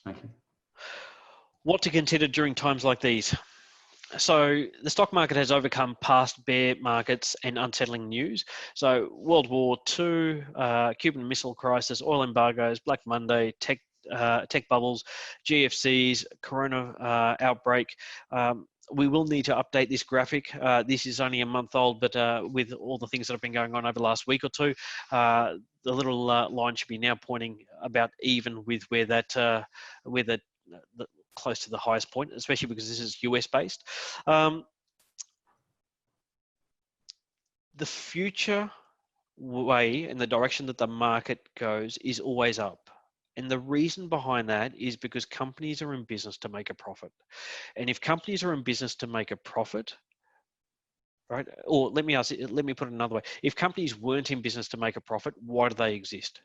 Thank you. What to consider during times like these. So the stock market has overcome past bear markets and unsettling news. So World War II, Cuban Missile Crisis, oil embargoes, Black Monday, tech bubbles, GFCs, Corona outbreak. We will need to update this graphic. This is only a month old, but with all the things that have been going on over the last week or two, the little line should be now pointing about even with where that, where the close to the highest point, especially because this is US based. The future way and the direction that the market goes is always up. And the reason behind that is because companies are in business to make a profit. And if companies are in business to make a profit, right? Or let me put it another way. If companies weren't in business to make a profit, why do they exist?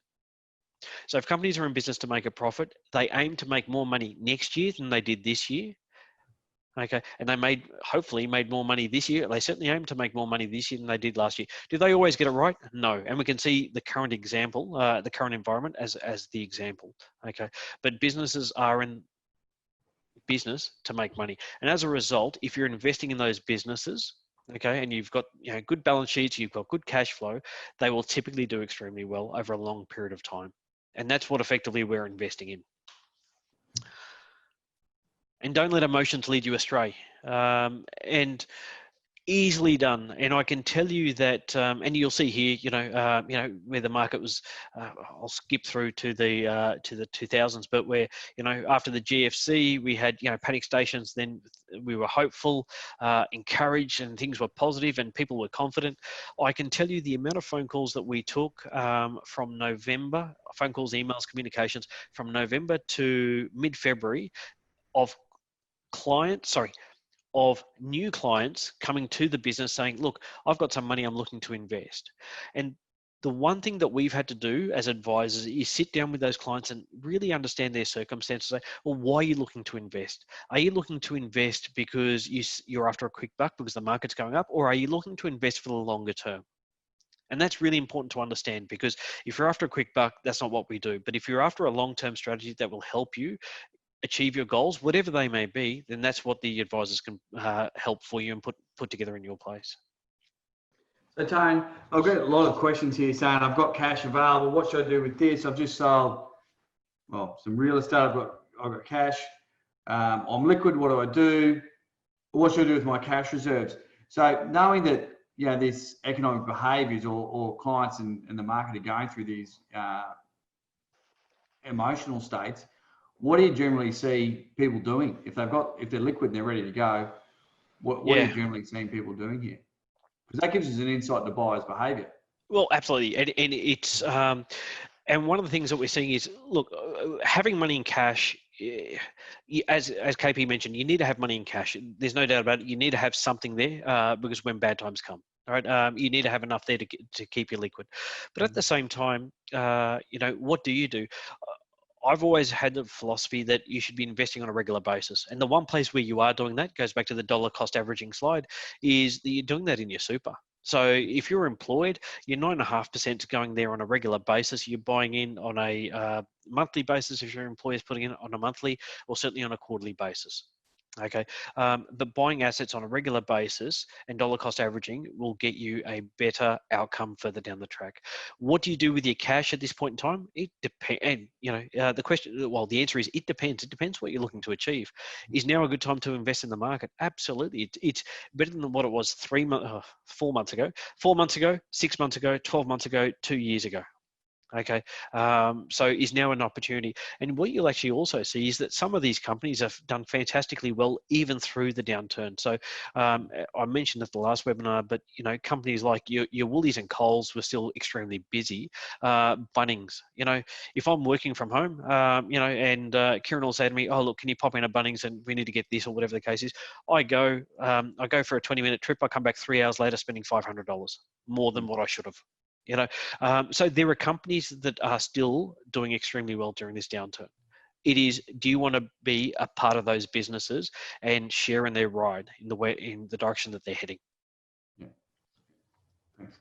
So if companies are in business to make a profit, they aim to make more money next year than they did this year. Okay, and they hopefully made more money this year. They certainly aim to make more money this year than they did last year. Do they always get it right? No. And we can see the current example, the current environment as the example. Okay, but businesses are in business to make money. And as a result, if you're investing in those businesses, okay, and you've got good balance sheets, you've got good cash flow, they will typically do extremely well over a long period of time. And that's what effectively we're investing in. And don't let emotions lead you astray. And easily done. And I can tell you that, and you'll see here, where the market was. I'll skip through to the 2000s, but where after the GFC we had panic stations. Then we were hopeful, encouraged, and things were positive, and people were confident. I can tell you the amount of phone calls that we took from November, phone calls, emails, communications from November to mid-February of new clients coming to the business saying, look, I've got some money I'm looking to invest. And the one thing that we've had to do as advisors is sit down with those clients and really understand their circumstances. Say, well, why are you looking to invest? Are you looking to invest because you're after a quick buck because the market's going up, or are you looking to invest for the longer term? And that's really important to understand, because if you're after a quick buck, that's not what we do. But if you're after a long-term strategy that will help you achieve your goals, whatever they may be, then that's what the advisors can help for you and put together in your place. So Tone, I've got a lot of questions here saying, I've got cash available. What should I do with this? I've just sold, some real estate. I've got cash. I'm liquid. What do I do? What should I do with my cash reserves? So knowing that, this economic behaviours or clients in the market are going through these emotional states, what do you generally see people doing if they're liquid and they're ready to go? What are you generally seeing people doing here? Because that gives us an insight into buyers' behaviour. Well, absolutely, and it's and one of the things that we're seeing is, look, having money in cash. As KP mentioned, you need to have money in cash. There's no doubt about it. You need to have something there because when bad times come, right, you need to have enough there to keep you liquid. But at the same time, what do you do? I've always had the philosophy that you should be investing on a regular basis. And the one place where you are doing that, goes back to the dollar cost averaging slide, is that you're doing that in your super. So if you're employed, your 9.5% going there on a regular basis. You're buying in on a monthly basis if your employer's putting in on a monthly, or certainly on a quarterly basis. Okay, but buying assets on a regular basis and dollar cost averaging will get you a better outcome further down the track. What do you do with your cash at this point in time? It depends. And the answer is it depends. It depends what you're looking to achieve. Is now a good time to invest in the market? Absolutely. It's better than what it was 4 months ago, 6 months ago, 12 months ago, 2 years ago. Okay, so is now an opportunity. And what you'll actually also see is that some of these companies have done fantastically well even through the downturn. So I mentioned at the last webinar, but companies like your Woolies and Coles were still extremely busy. Bunnings, if I'm working from home, and Kieran will say to me, oh look, can you pop in a Bunnings and we need to get this, or whatever the case is. I go for a 20-minute trip. I come back 3 hours later spending $500 more than what I should have. So there are companies that are still doing extremely well during this downturn. It is, do you want to be a part of those businesses and share in their ride in the direction that they're heading? Yeah. Thanks.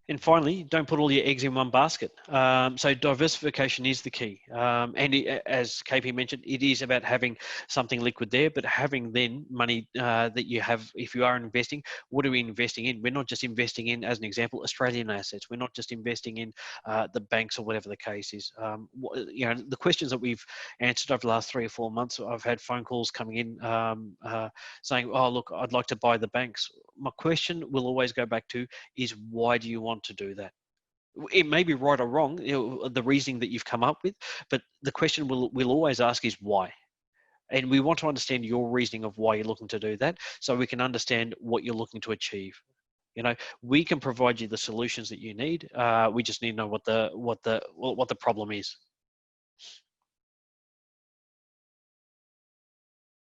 And finally, don't put all your eggs in one basket. So diversification is the key. As KP mentioned, it is about having something liquid there, but having then money that you have, if you are investing, what are we investing in? We're not just investing in, as an example, Australian assets. We're not just investing in the banks or whatever the case is. The questions that we've answered over the last 3 or 4 months, I've had phone calls coming in saying, oh, look, I'd like to buy the banks. My question will always go back to is, why do you want to do that? It may be right or wrong, the reasoning that you've come up with, but the question we'll always ask is why. And we want to understand your reasoning of why you're looking to do that, so we can understand what you're looking to achieve. We can provide you the solutions that you need. We just need to know what the problem is.